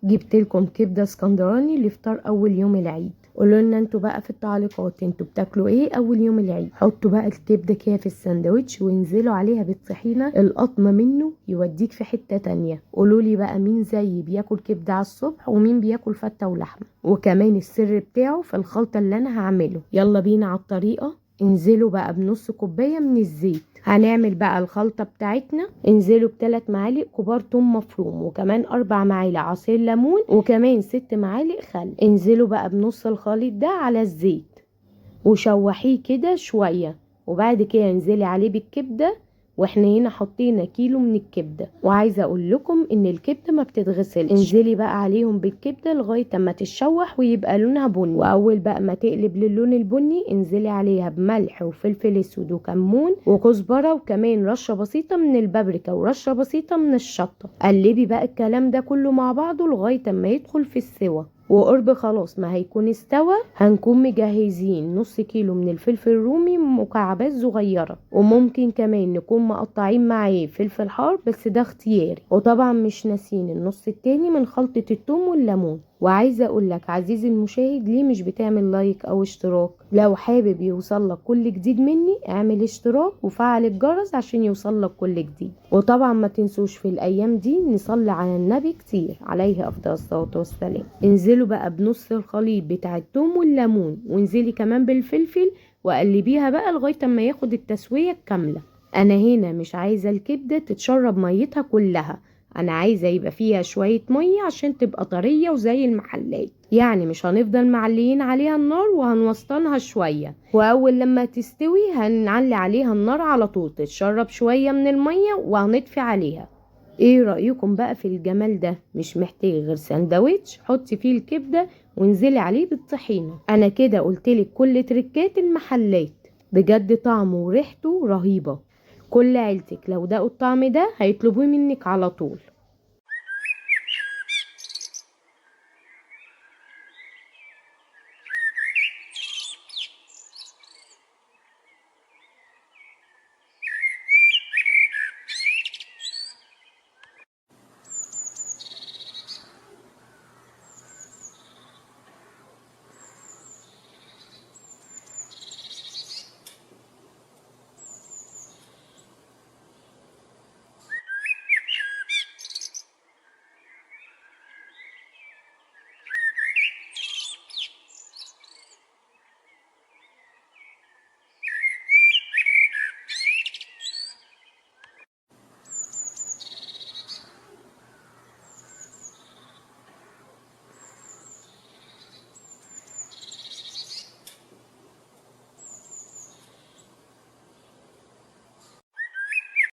جبت لكم كبده اسكندراني لافطار اول يوم العيد. قولوا لنا انتوا بقى في التعليقات انتوا بتاكلوا ايه اول يوم العيد. حطوا بقى الكبده كده في الساندوتش وانزلوا عليها بالطحينه، القطمه منه يوديك في حته تانية. قولوا لي بقى مين زيي بياكل كبده على الصبح ومين بياكل فته ولحمه، وكمان السر بتاعه في الخلطه اللي انا هعمله. يلا بينا على الطريقه. انزلوا بقى بنص كوبايه من الزيت. هنعمل بقى الخلطه بتاعتنا. انزلوا ب3 معالق كبار توم مفروم، وكمان 4 معالق عصير ليمون، وكمان 6 معالق خل. انزلوا بقى بنص الخليط ده على الزيت وشوحيه كده شويه، وبعد كده انزلي عليه بالكبده. واحنا هنا حطينا كيلو من الكبده، وعايزه اقول لكم ان الكبده ما بتتغسلش. انزلي بقى عليهم بالكبده لغايه اما تتشوح ويبقى لونها بني، واول بقى ما تقلب للون البني انزلي عليها بملح وفلفل اسود وكمون وكزبره، وكمان رشه بسيطه من البابريكا ورشه بسيطه من الشطه. قلبي بقى الكلام ده كله مع بعضه لغايه اما يدخل في السوا، وقرب خلاص ما هيكون استوى هنكون مجهزين نص كيلو من الفلفل الرومي مكعبات صغيرة، وممكن كمان نكون مقطعين معاه فلفل حار بس ده اختياري. وطبعا مش ناسين النص التاني من خلطة الثوم والليمون. وعايزة اقولك عزيزي المشاهد، ليه مش بتعمل لايك او اشتراك؟ لو حابب يوصلك كل جديد مني اعمل اشتراك وفعل الجرس عشان يوصلك كل جديد. وطبعا ما تنسوش في الايام دي نصلي على النبي كتير عليه افضل الصلاة والسلام. انزلوا بقى بنص الخليط بتاع الثوم والليمون، وانزلي كمان بالفلفل وقلبيها بقى لغاية ما ياخد التسوية الكاملة. انا هنا مش عايزة الكبدة تتشرب ميتها كلها، انا عايزة يبقى فيها شوية مية عشان تبقى طرية وزي المحلات. يعني مش هنفضل معليين عليها النار وهنوسطنها شوية، واول لما تستوي هنعلي عليها النار على طول تتشرب شوية من المية وهنطفي عليها. ايه رأيكم بقى في الجمال ده؟ مش محتاج غير سندوتش حطي فيه الكبدة وانزلي عليه بالطحينة. انا كده قلتلك كل تركات المحلات، بجد طعمه وريحته رهيبة. كل عيلتك لو دقوا الطعم ده هيطلبوه منك على طول.